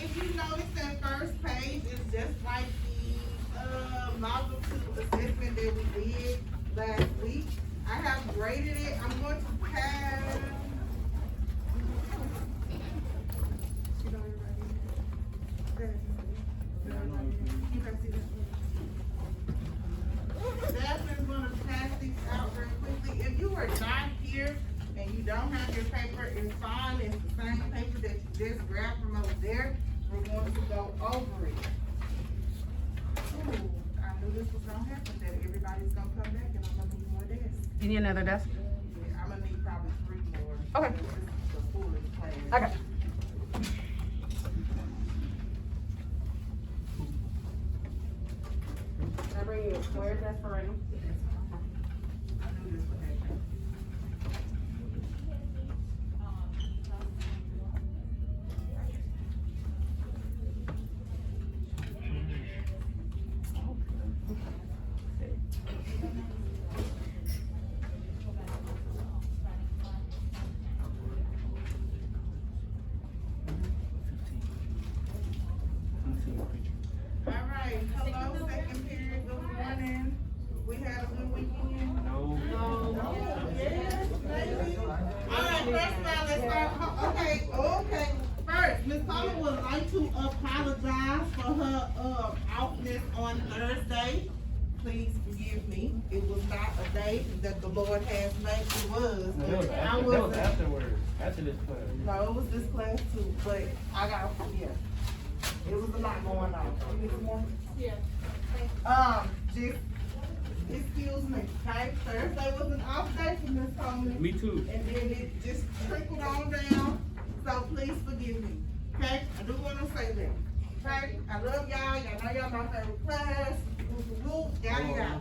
If you notice that first page is just like the multitude assessment that we did last week. I have graded it. I'm going to have. Jasmine's going to pass these out very quickly. If you are not here and you don't have your paper, it's fine. It's the same paper that you just grabbed from over there. We're going to go over it. Ooh, I knew this was gonna happen, that everybody's gonna come back and I'm gonna need more desks. You need another desk? Yeah, I'm gonna need probably 3 more. Okay. This is the fullest class. Okay. Can I bring you a square desk for right now? I knew this would happen. Alright, hello, second period, good morning. We had a good weekend. No. Yes, maybe. Alright, first of all, let's start, okay. First, Ms. Coleman would like to apologize for her, offness on Thursday. Please forgive me. It was not a day that the Lord has made. It was. That was afterwards, after this class. No, it was this class too, but I got, yeah. It was a lot going on. You need more? Yeah. Just, excuse me, okay? Thursday was an off day for Ms. Coleman. Me too. And then it just trickled on down, so please forgive me, okay? I do wanna say that, okay? I love y'all, y'all know y'all my favorite class, woo, yada.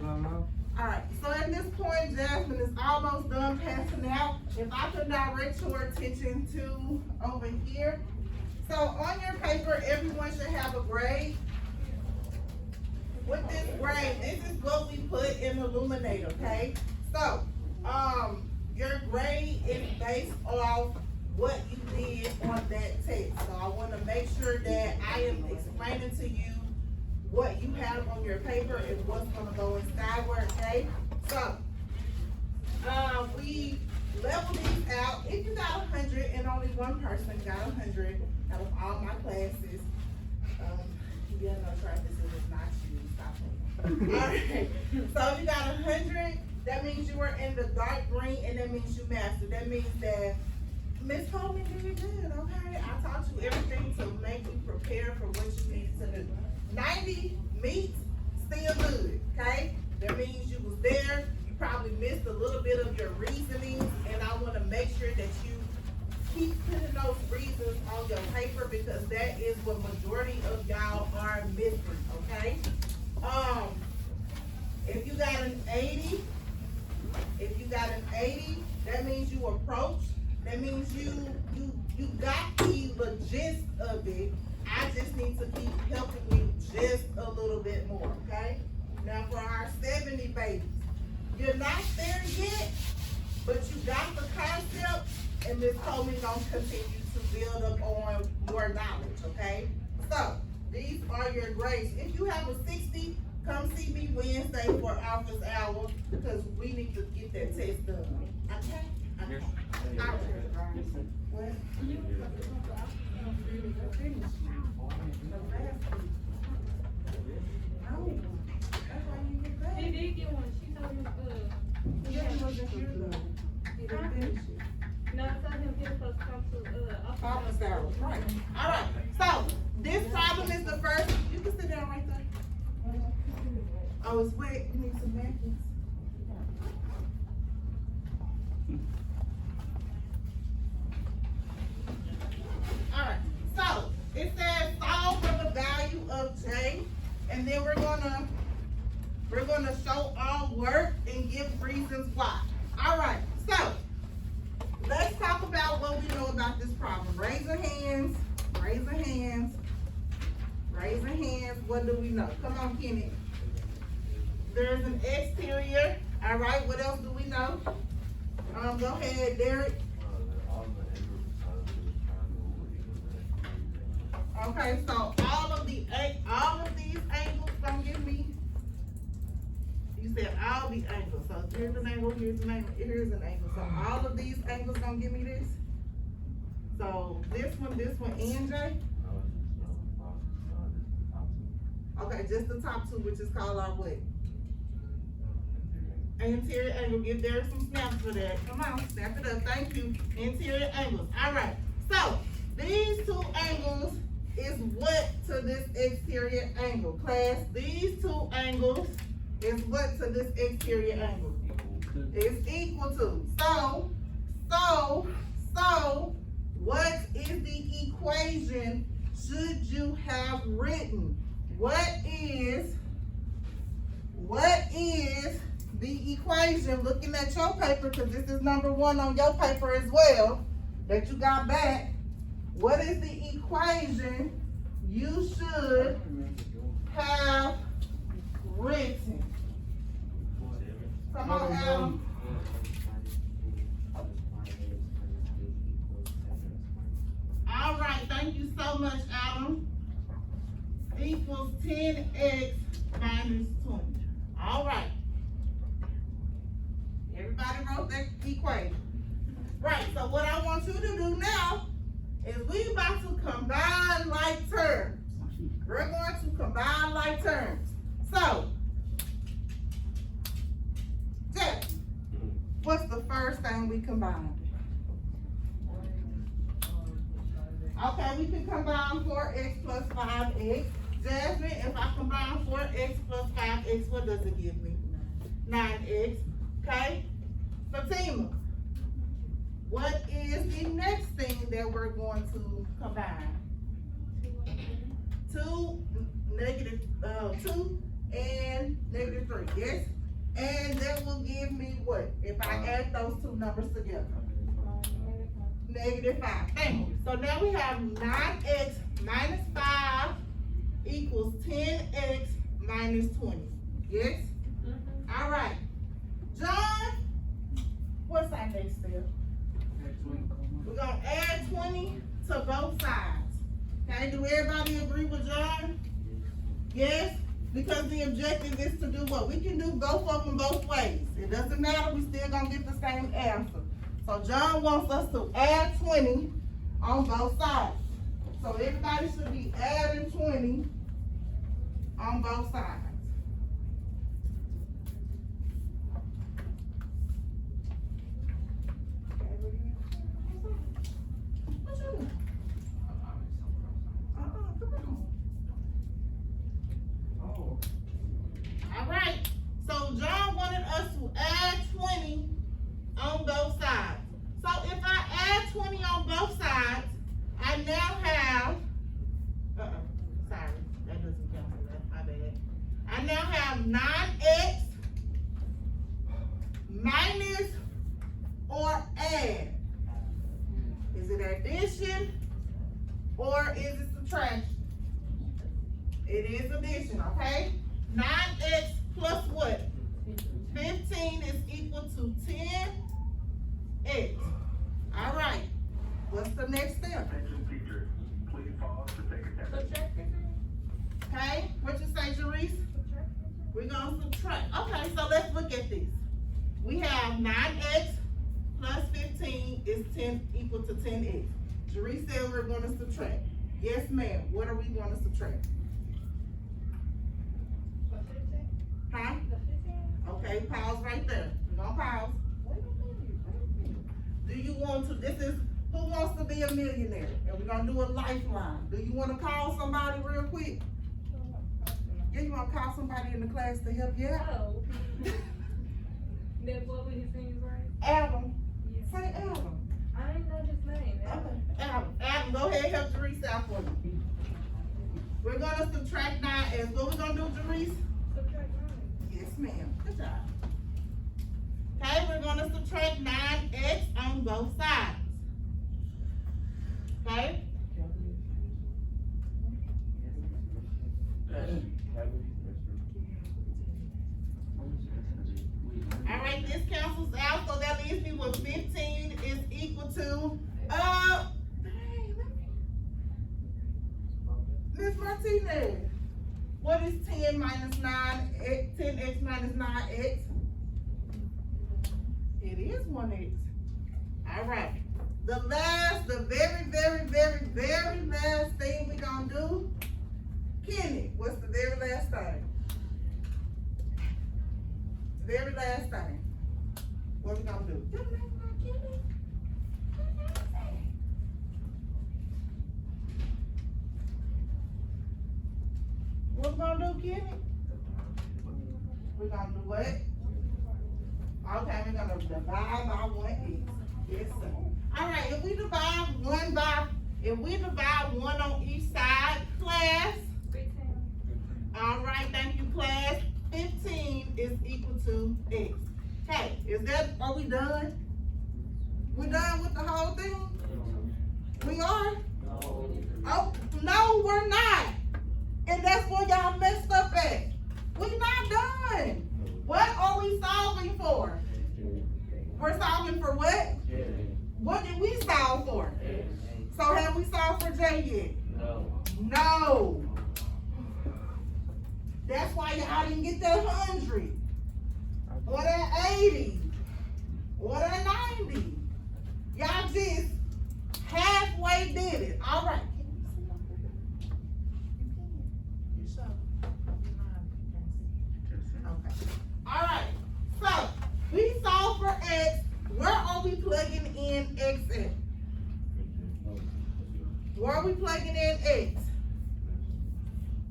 Alright, so at this point, Jasmine is almost done passing out. If I could direct your attention to over here. So on your paper, everyone should have a grade. With this grade, this is what we put in Illuminate, okay? So, your grade is based off what you did on that test. So I wanna make sure that I am explaining to you what you have on your paper and what's gonna go in skyward, okay? So, we level these out. If you got 100 and only one person got 100 out of all my classes, yeah, no, Travis, it was not you, stop it. Alright, so if you got 100, that means you were in the dark green and that means you mastered. That means that Ms. Coleman did good, okay? I taught you everything to make you prepare for what you needed to do. 90 meets, still good, okay? That means you was there, you probably missed a little bit of your reasoning, and I wanna make sure that you keep putting those reasons on your paper because that is what majority of y'all are missing, okay? If you got an 80, that means you approached. That means you got the gist of it. I just need to keep helping you just a little bit more, okay? Now for our 70 babies, you're not there yet, but you got the concept, and Ms. Coleman gonna continue to build up on your knowledge, okay? So, these are your grades. If you have a 60, come see me Wednesday for office hour, because we need to get that test done, okay? Yes. What? No, that's why you get back. She did get one. She told him, Yeah, wasn't here though. He didn't finish it. no, I told him he was supposed to come to, Office hours, right. Alright, so, this problem is the first, you can sit down right there. Oh, it's wet, you need some napkins. and then we're gonna show all work and give reasons why. All right, so let's talk about what we know about this problem. Raise your hands, raise your hands, raise your hands. What do we know? Come on, Kenny. There's an exterior. All right, what else do we know? Go ahead, Derek. Okay, so all of these angles gonna give me. You said all the angles. So here's an angle, here's an angle, here's an angle. So all of these angles gonna give me this. So this one, and J. Okay, just the top two, which is called our what? Interior angle. Give Derek some snaps for that. Come on, snap it up. Thank you. Interior angles. All right. So these two angles is what to this exterior angle, class? These two angles is what to this exterior angle? It's equal to. So, what is the equation should you have written? What is the equation, looking at your paper, because this is number 1 on your paper as well, that you got back. What is the equation you should have written? Come on, Adam. All right, thank you so much, Adam. Equals 10x minus 20. All right. Everybody wrote that equation. Right, so what I want you to do now is we about to combine like terms. We're going to combine like terms. So, Jeff, what's the first thing we combined? Okay, we can combine 4x plus 5x. Jasmine, if I combine 4x plus 5x, what does it give me? 9x. Okay? Fatima, what is the next thing that we're going to combine? 2 and negative 3, yes? And that will give me what? If I add those two numbers together? Negative 5. Thank you. So now we have 9x minus 5 equals 10x minus 20. Yes? All right. John, what's our next step? We're going to add 20 to both sides. Okay, do everybody agree with John? Yes? Because the objective is to do what? We can do both of them both ways. It doesn't matter, we still going to get the same answer. So John wants us to add 20 on both sides. So everybody should be adding 20 on both sides. All right, so John wanted us to add 20 on both sides. So if I add 20 on both sides, I now have, sorry, that doesn't cancel that, my bad. I now have 9x minus or add. Is it addition or is it subtraction? It is addition, okay? 9x plus what? 15 is equal to 10x. All right. What's the next step? Attention teachers, please pause to take attendance. Okay, what you say, Jerice? We're gonna subtract. Okay, so let's look at this. We have 9x plus 15 is 10 equal to 10x. Jerice said we're gonna subtract. Yes, ma'am. What are we gonna subtract? Huh? Okay, pause right there. We're gonna pause. Do you want to, this is, who wants to be a millionaire? And we're gonna do a lifeline. Do you wanna call somebody real quick? Yeah, you wanna call somebody in the class to help you out? Oh. That's what we his name is, right? Adam. Yes. Say Adam. I ain't know his name. Okay. Adam, go ahead and help Teresa out for me. We're gonna subtract 9x. What we gonna do, Jerice? Subtract 9. Yes, ma'am. Good job. Okay, we're gonna subtract 9x on both sides. Okay? Alright, this cancels out, so that leaves me with 15 is equal to, dang, Miss Martinez, what is 10 minus 9, 10x minus 9x? It is 1x. Alright, the very last thing we gonna do, Kenny, what's the very last thing? Very last thing. What we gonna do? What we gonna do, Kenny? We're gonna do what? Okay, we're gonna divide by 1x. Yes, sir. Alright, if we divide 1 on each side, class. 15. Alright, thank you, class. 15 is equal to x. Okay, are we done? We done with the whole thing? We are? Oh, no, we're not. And that's where y'all messed up at. We're not done. What are we solving for? We're solving for what? What did we solve for? So have we solved for J yet? No. That's why y'all didn't get that 100, or that 80, or that 90. Y'all just halfway did it. All right. You sure? Okay. All right. So we solved for x. Where are we plugging in x at? Where are we plugging in x?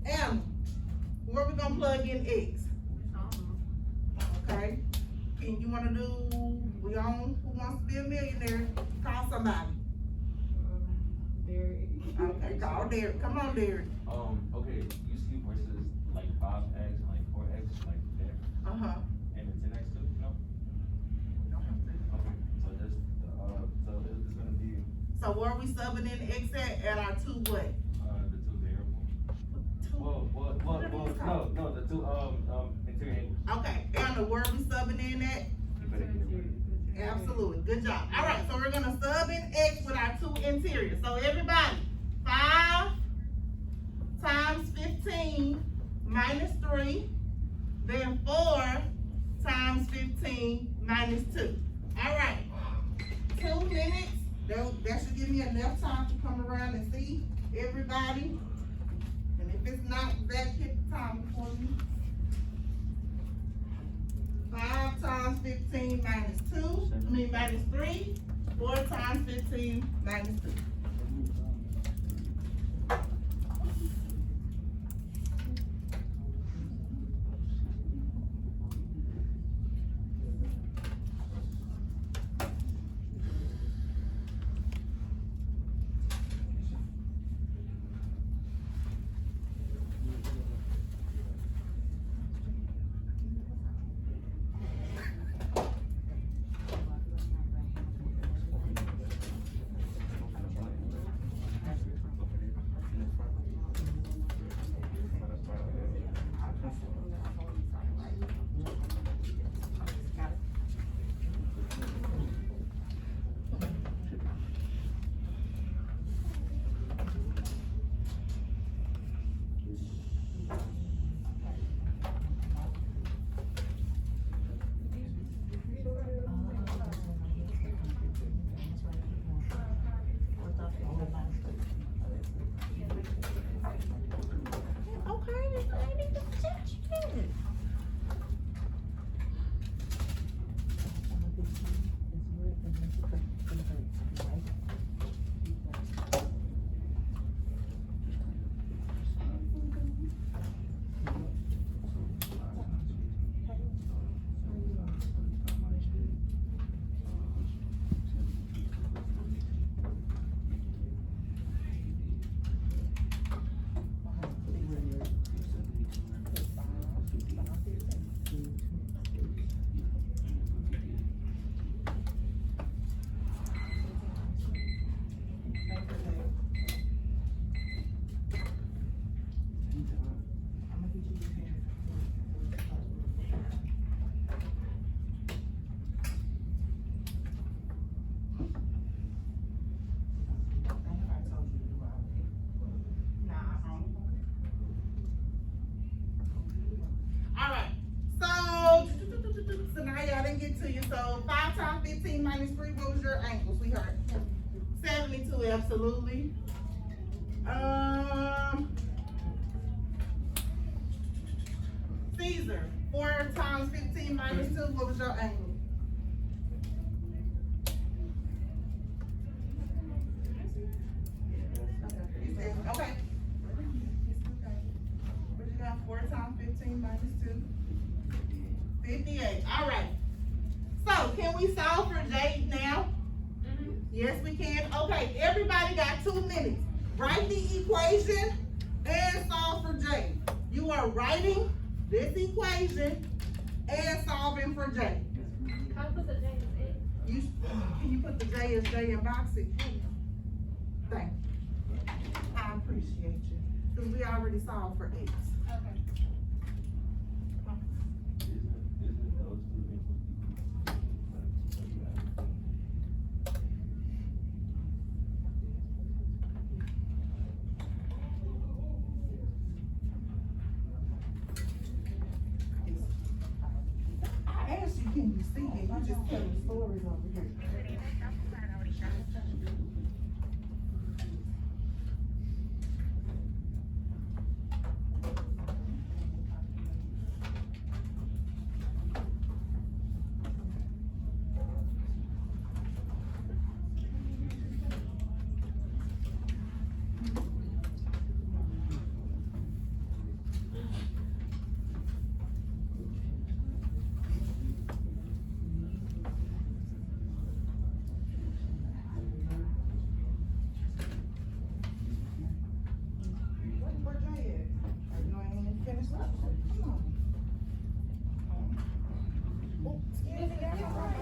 M. Where we gonna plug in x? Okay. Can you wanna do, we on Who Wants to Be a Millionaire? Call somebody. Derek. Okay, call Derek. Come on, Derek. Okay, you see versus like 5x and like 4x like there, Uh-huh. and the 10x too, no? Okay, so just, so it's gonna be, So where are we subbing in x at our two what? the two variables. No, the two, interior angles. Okay, Anna, where are we subbing in at? You better get it right. Absolutely, good job. All right, so we're gonna sub in x with our two interiors. So everybody, 5 times 15 minus 3, then 4 times 15 minus 2. All right, 2 minutes. That should give me enough time to come around and see everybody. And if it's not, that hit the time for me. 5 times 15 minus 2, minus 3, 4 times 15 minus 2. -3, what was your angle, sweetheart? 72, absolutely. Caesar, 4 times 15 minus 2, what was your angle? Okay. What you got, 4 times 15 minus 2? 58, all right. So, can we solve for J now? Yes, we can. Okay, everybody got 2 minutes. Write the equation and solve for J. You are writing this equation and solving for J. How put the J as X? Can you put the J as J and box it? Thank you. I appreciate you. Because we already solved for X. Okay. Isn't those two equal? I asked you, can you see it? You just telling stories over here. Where Jay at? You ain't even finished up. Come on. Oh, excuse me, that's all right.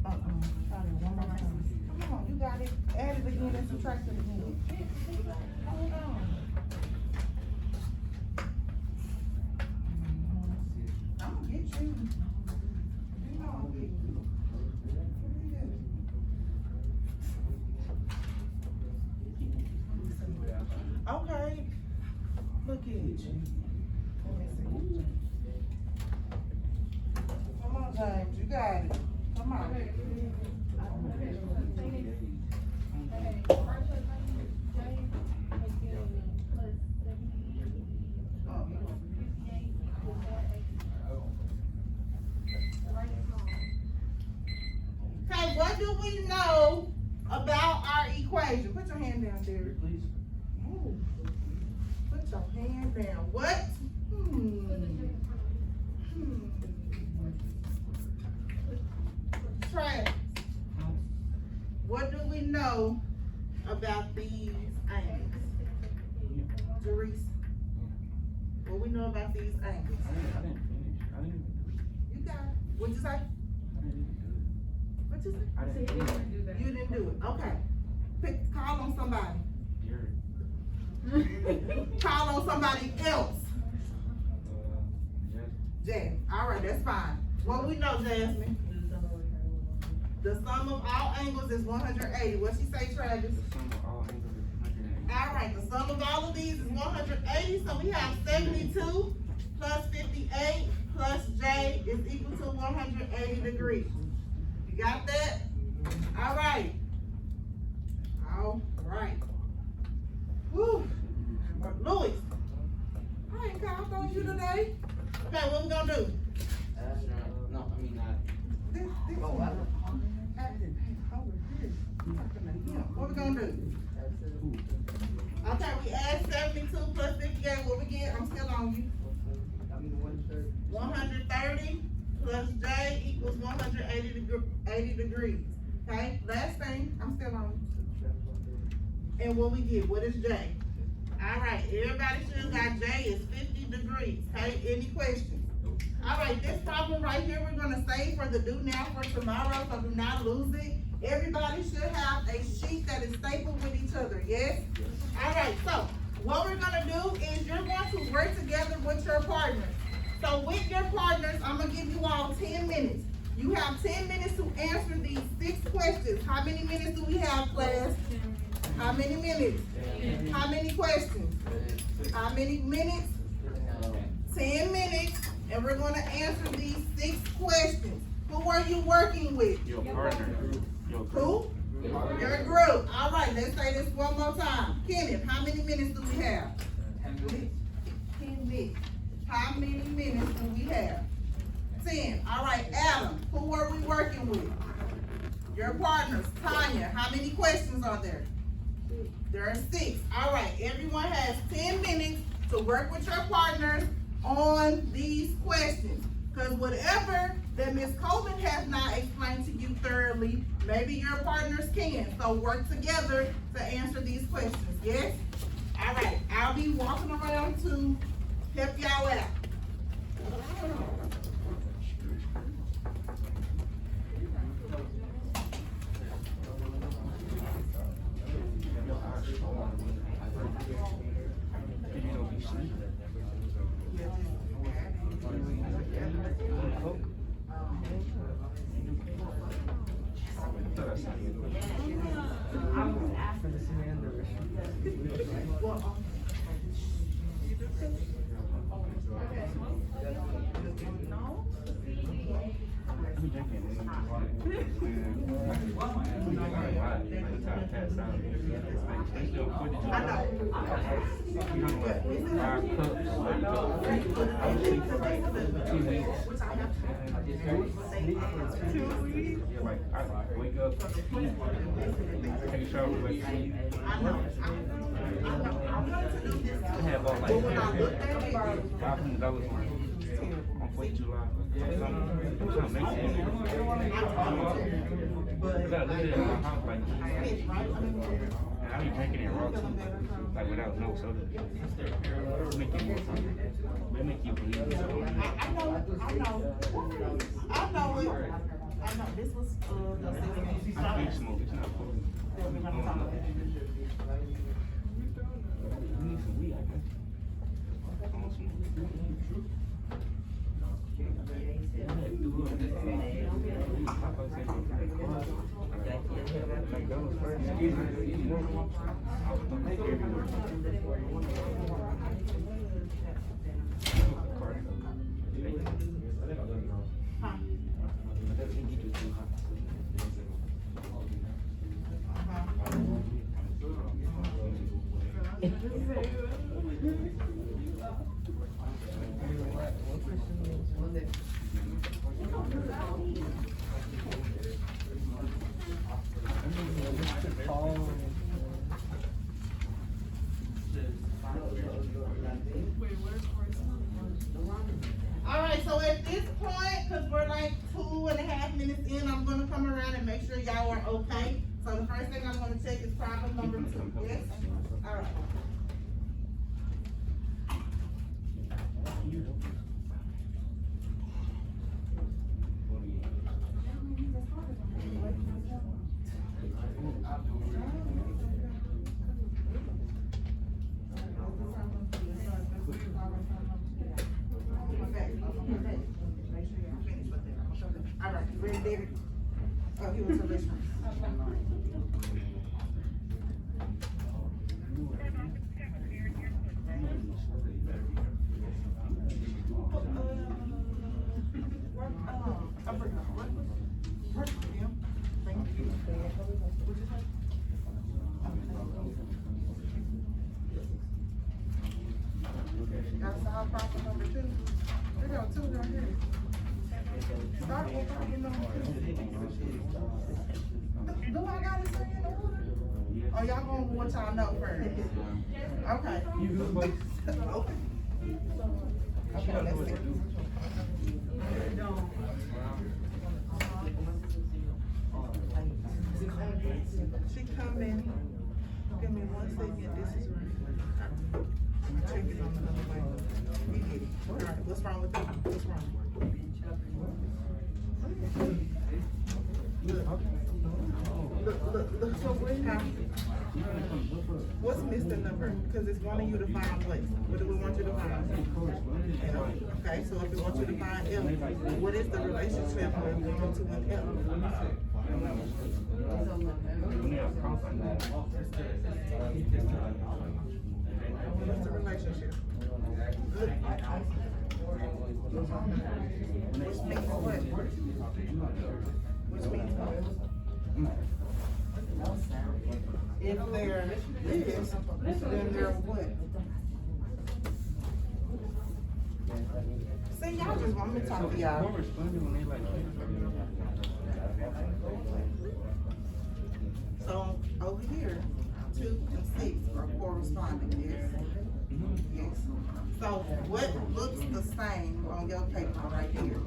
Try it one more time. Come on, you got it. Add it again and subtract it again. Hold on. I'm gonna get you. You know I'm gonna get you. Okay. Look at you. Let me see. Come on, James, you got it. Come on. Okay, what do we know about our equation? Put your hand down, Derek. Please. Ooh. Put your hand down. What? Travis, what do we know about these angles? Teresa, what we know about these angles? I didn't finish. I didn't even You got it. What'd you say? do it. I didn't even do it. What'd you say? I didn't do it. You didn't do it. Okay. Call on somebody. You're, Call on somebody else. yes. Jasmine. All right, that's fine. What we know, Jasmine? The sum of all angles is 180. What she say, Travis? The sum of all angles is 180. All right, the sum of all of these is 180, so we have 72 plus 58 plus J is equal to 180 degrees. You got that? All right. All right. Whew. Louis, I ain't called on you today. Okay, what we gonna do? No, I mean, not. This, Oh, I don't. what we gonna do? Okay, we add 72 plus 58, what we get? I'm still on you. 130 plus J equals 180 degrees. Okay, last thing, I'm still on you. And what we get, what is J? All right, everybody should got J is 50 degrees, okay? Any questions? All right, this problem right here, we're gonna save for the do now for tomorrow, so do not lose it. Everybody should have a sheet that is stapled with each other, yes? All right, so what we're gonna do is you're going to work together with your partners. So with your partners, I'm gonna give you all 10 minutes. You have 10 minutes to answer these 6 questions. How many minutes do we have, class? How many minutes? How many questions? How many minutes? 10 minutes, and we're gonna answer these 6 questions. Who are you working with? Your partner. Your Who? Your group. All right, let's say this one more time. Kenneth, how many minutes do we have? 10 minutes. 10 minutes. How many minutes do we have? 10. All right, Adam, who are we working with? Your partners. Tanya, how many questions are there? There are 6. All right, everyone has 10 minutes to work with your partners on these questions. Because whatever that Ms. Coleman has not explained to you thoroughly, maybe your partners can. So work together to answer these questions, yes? All right, I'll be walking around to help y'all out. I wake up, take a shower, wake up. I have about like $500 on 4th of July. I'm trying to make sense. I gotta look at it in my house like, and I be drinking it raw too, like without no soda. It make you more fun. It make you believe it. I know it. I know, this was, I keep smoking, it's not cool. We need some weed, I guess. I want some weed. all right, so at this point, because we're like 2.5 minutes in, I'm gonna come around and make sure y'all are okay. So the first thing I'm gonna check is problem number 2, yes? All right. All right, you ready, David? Oh, he was a Richmond. Gotta solve problem number 2. We got 2 right here. Start with problem number 2. Do I gotta say in order? Or y'all gonna what y'all know first? Okay. Okay. Okay, let's see. She coming. Give me 1 second. This is right. Check it on another way. We get it. All right, what's wrong with that? What's wrong? Look. So what's Mr. Number? Because it's wanting you to find what? What do we want you to find? Okay, so if we want you to find L, what is the relationship with 1 to 1 L? What's the relationship? Which means what? Which means what? If there is, then there what? See, y'all just want me to talk to y'all. More responding when they like. So over here, 2 and 6 are corresponding, yes? Yes. So what looks the same on your paper right here?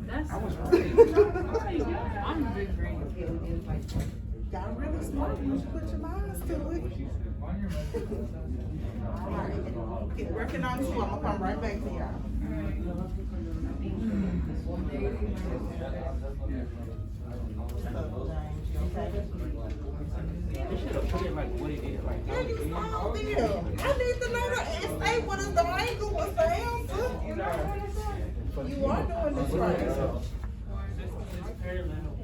That's. I was I'm big green. Y'all really smart, you should put your minds to it. Alright, keep working on you, I'm gonna come right back to y'all. They should have put it like what it is, like. Yeah, you small deal. I need to know the say what is the angle, what's the answer. You are doing this right.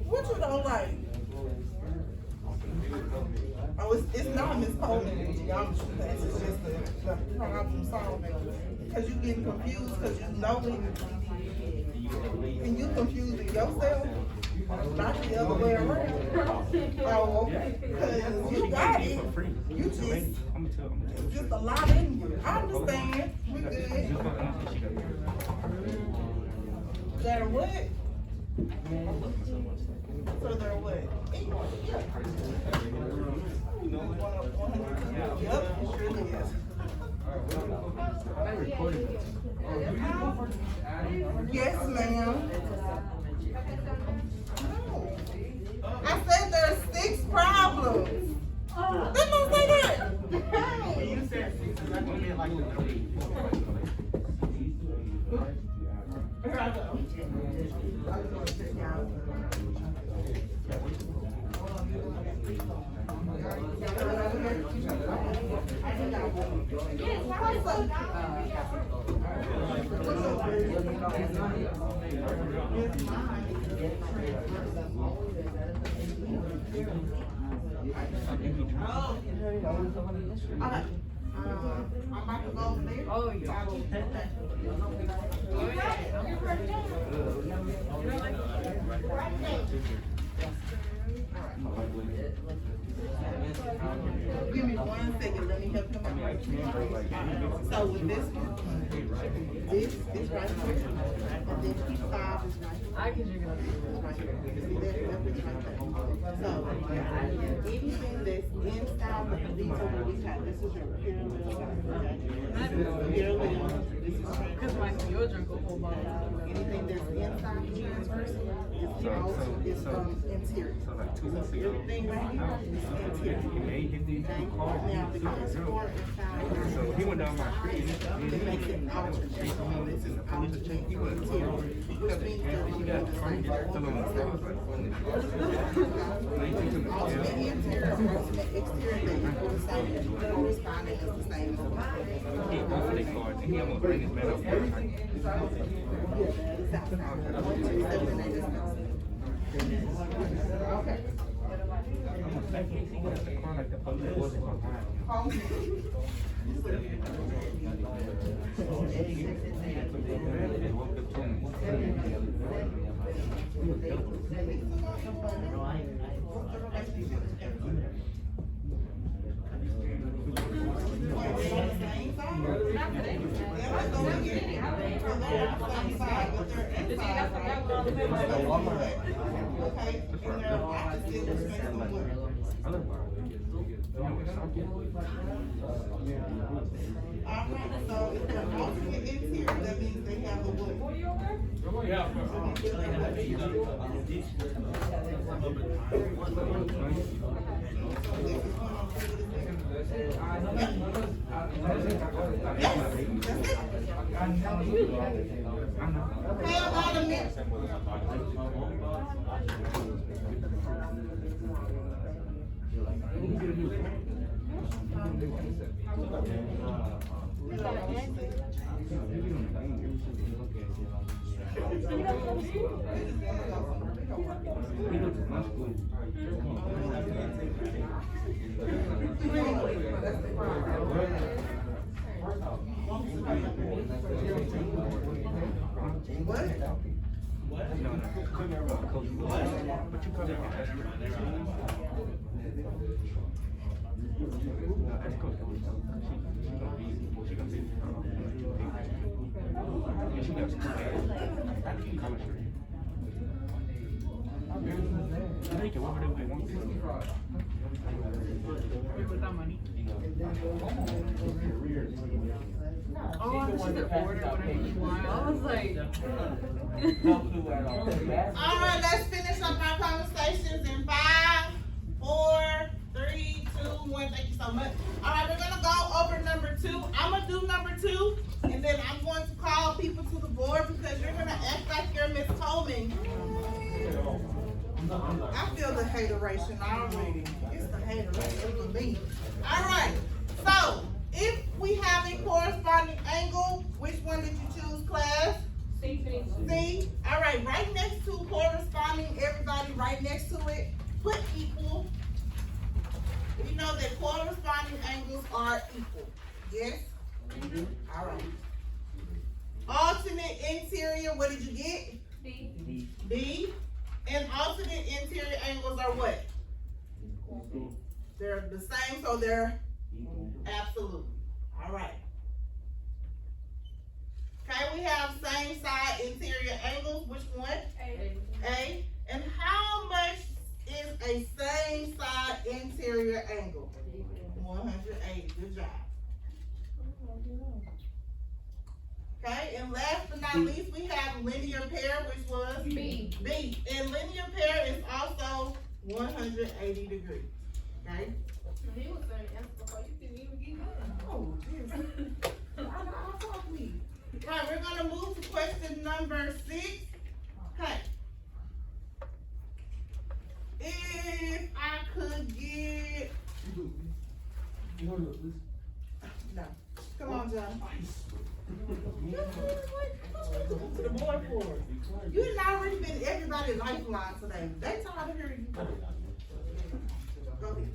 What you don't like? Oh, it's not Miss Coleman in geometry class, it's just the problem solving. Cause you getting confused, cause you know it. And you confusing yourself, not the other way around. Oh, okay, cause you got it. You just, it's just a lot in you. I understand, we good. They're what? So they're what? Yep, it surely is. Yes, ma'am. No. I said there are 6 problems. Didn't I say that? You said 6, I mean like the Here I go. I'm gonna check out. Alright. I'm about to go over there. Oh, yeah. Give me 1 second, let me help him out. So with this one, this is right here, and then P5 is right here. I can drink it up. It's right here. See that? That is right there. So, anything that's inside of these are what we have. This is your parallel line, okay? Parallel, this is Cause my you'll drink a whole bottle. anything that's inside the transverse is interior. So like 2 So weeks ago, everything right here is interior. he made his these two cars. Now, because 4 and 5 So he went down my street. it makes it alternate. So this is alternate interior, which means that we got the same. Alternate interior, alternate exterior, they equal the same, corresponding is the same. He had both of their cars, and he almost bring his man up. It's outside. 1, 2, 7, 8 is outside. Okay. He got the car like the police wasn't behind him. They walked up to him. So if they're alternate interior, that means they have the wood. Hey, about a minute. He goes to my school. What? No, Coach. But you probably can ask her. No, that's Coach. She gonna be, well, she gonna be, yeah, she got some chemistry. They can whatever they want to. Without money. Oh, she said order whatever you want. I was like, All right, let's finish up our conversations in 5, 4, 3, 2, 1. Thank you so much. All right, we're gonna go over number 2. I'm gonna do number 2, and then I'm going to call people to the board because you're gonna act like you're Miss Coleman. I feel the hateration already. It's the hateration for me. All right, so if we have a corresponding angle, which one did you choose, class? C. All right, right next to corresponding, everybody right next to it, put equal. We know that corresponding angles are equal. Yes? All right. Alternate interior, what did you get? B. And alternate interior angles are what? They're the same, so they're absolute. All right. Okay, we have same side interior angles. Which one? A. And how much is a same side interior angle? 180. Good job. Okay, and last but not least, we have linear pair, which was B. And linear pair is also 180 degrees. Okay? He was saying answer before you didn't even get done. Oh, geez. I'll talk to you. Right, we're gonna move to question number 6. Okay. If I could get, no, come on, John. To the board for it. You had already been everybody's lifeline today. They tired of hearing you. Go ahead.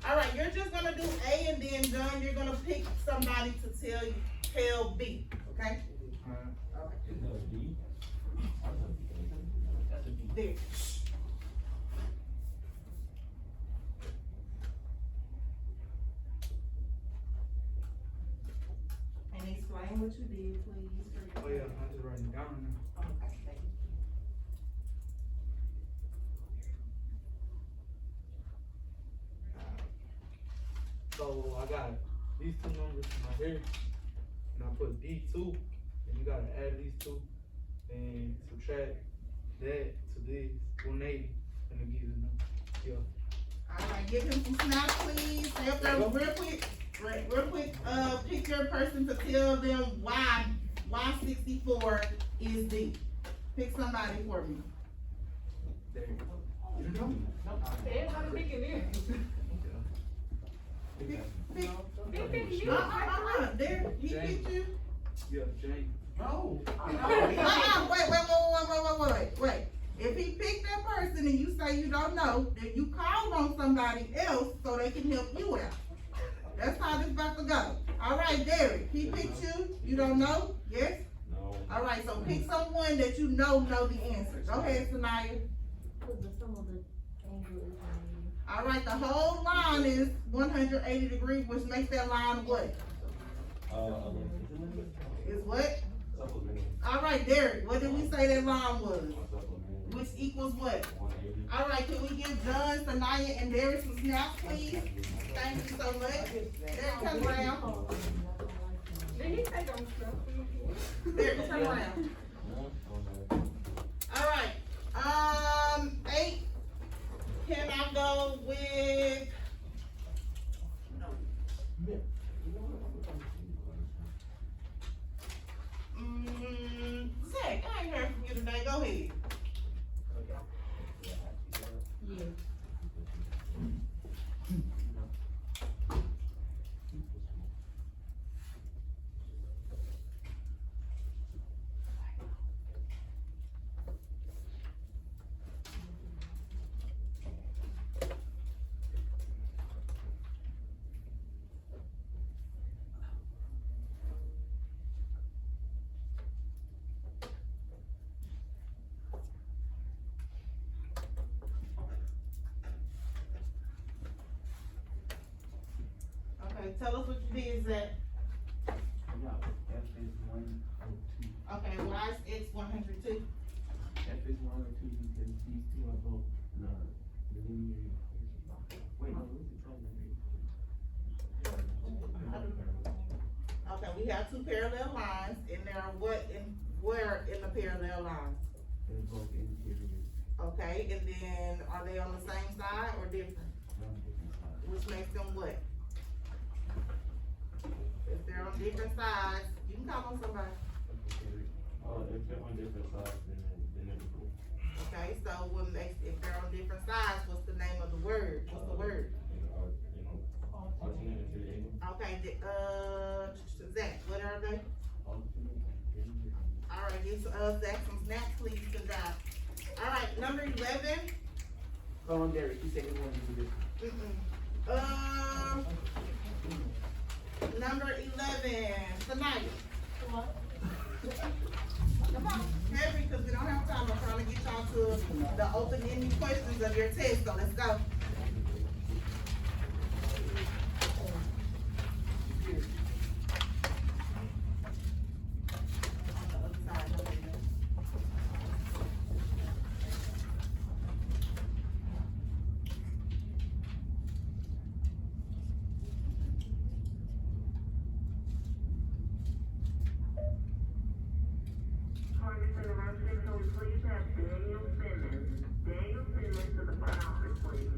All right, you're just gonna do A, and then John, you're gonna pick somebody to tell B. Okay? All right. There. And explain what you did, please. Oh yeah, I'm just writing it down now. Okay, thank you. So I got these two numbers right here, and I put D2, and you gotta add these two, and subtract that to this 180, and it gives you a number. Yeah. All right, give him some snaps, please. Stay up there real quick. Real quick, pick your person to tell them why 64 is D. Pick somebody for me. There you go. You know? Everybody picking in. Pick. There, he picked you. Yeah, James. Oh. Wait. If he picked that person and you say you don't know, then you call on somebody else so they can help you out. That's how this about to go. All right, Derek, he picked you. You don't know? Yes? No. All right, so pick someone that you know the answer. Go ahead, Sanaya. All right, the whole line is 180 degrees, which makes that line what? Is what? All right, Derek, what did we say that line was? Which equals what? All right, can we give John, Sanaya, and Derek some snaps, please? Thank you so much. Derek, come around. Did he take on stuff? Derek, come around. All right, 8. Can I go with? Zach, I ain't heard from you today. Go ahead. Okay, tell us what you did, Zach. Yeah, F is 102. Okay, why is X 102? F is 102 because these two are both the linear equation. Wait, no, what's the trigonometry? Okay, we have two parallel lines, and there are where in the parallel lines? They're both interior. Okay, and then are they on the same side or different? They're on different sides. Which makes them what? If they're on different sides, you can call on somebody. If they're on different sides, then they're equal. Okay, so if they're on different sides, what's the name of the word? What's the word? Alternate and linear. Okay, Zach, what are they? Alternate and linear. Alright, give Zach some snaps, please, good job. Alright, number 11. Call on Derek, he said he wanted to do this. Number 11, tonight. Come on, hurry, because we don't have time. I'm trying to get y'all to the open-ended questions of your test, so let's go. Target for the rotation, so please have Daniel Simmons. Daniel Simmons to the front office, please.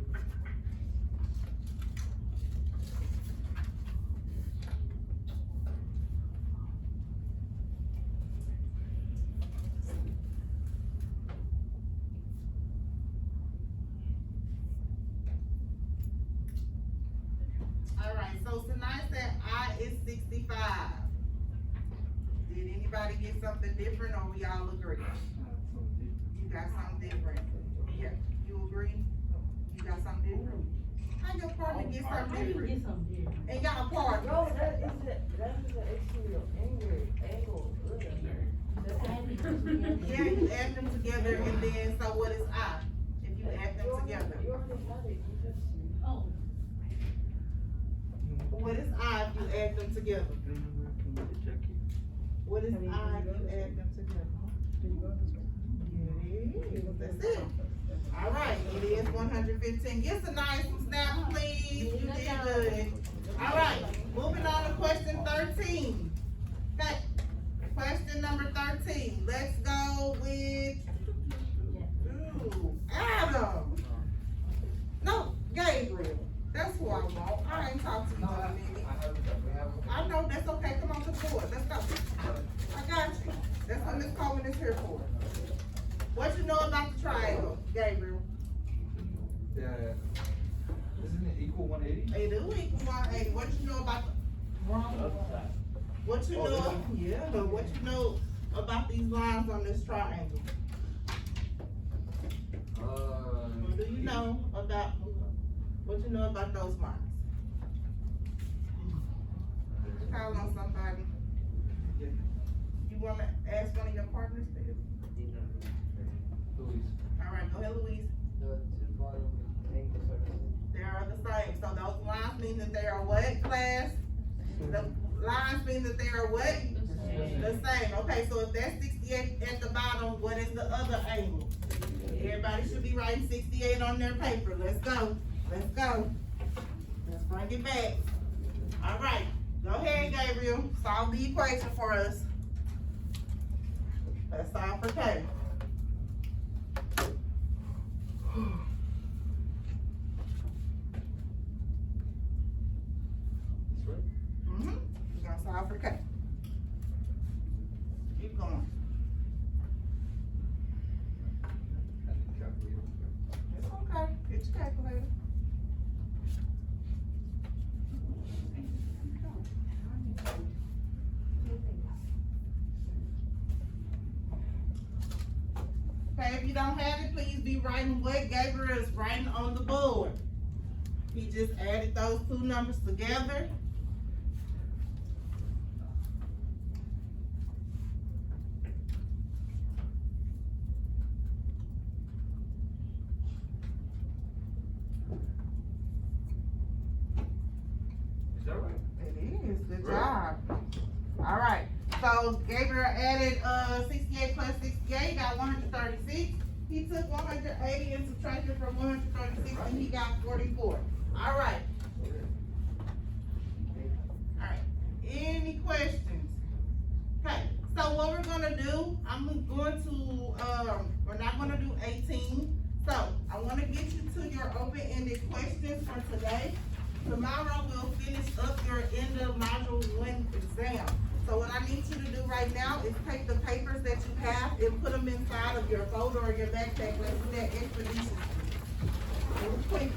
Alright, so tonight said I is 65. Did anybody get something different or we all agree? You got something different? Yeah, you agree? You got something different? How your partner get something different? And y'all partner? No, that is the exterior angle. Yeah, you add them together and then, so what is I? If you add them together. You already had it, you just. Oh, What is I if you add them together? What is I if you add them together? It is, that's it. Alright, it is 115. Get Sanaya some snaps, please. You did good. Alright, moving on to question 13. Okay, question number 13. Let's go with Adam. No, Gabriel. That's who I want. I ain't talked to you in a minute. I know, that's okay. Come on to the board. Let's go. I got you. That's what Miss Coleman is here for. What you know about the triangle, Gabriel? Yeah. Isn't it equal 180? They do equal 180. What you know about The other side. what you know? Yeah, what you know about these lines on this triangle? What do you know about what you know about those lines? Call on somebody. You wanna ask one of your partners, please? Louise. Alright, go ahead, Louise. The two bottom angles are the same. They are the same. So those lines mean that they are what, class? The lines mean that they are what? The same. Okay, so if that's 68 at the bottom, what is the other angle? Everybody should be writing 68 on their paper. Let's go. Let's go. Let's bring it back. All right. Go ahead, Gabriel. Solve the equation for us. Let's solve for K. We're gonna solve for K. Keep going. It's okay. Get your calculator. Okay, if you don't have it, please be writing what Gabriel is writing on the board. He just added those two numbers together. Is that right? So Gabriel added, 68 plus 68, got 136. He took 180 and subtracted from 136, and he got 44. All right. All right. Any questions? Okay. So what we're gonna do, I'm going to, we're not gonna do 18. So I wanna get you to your open-ended questions for today. Tomorrow we'll finish up your end of module 1 exam. So what I need you to do right now is take the papers that you have and put them inside of your folder or your backpack. Let's do that expeditiously. Quickly.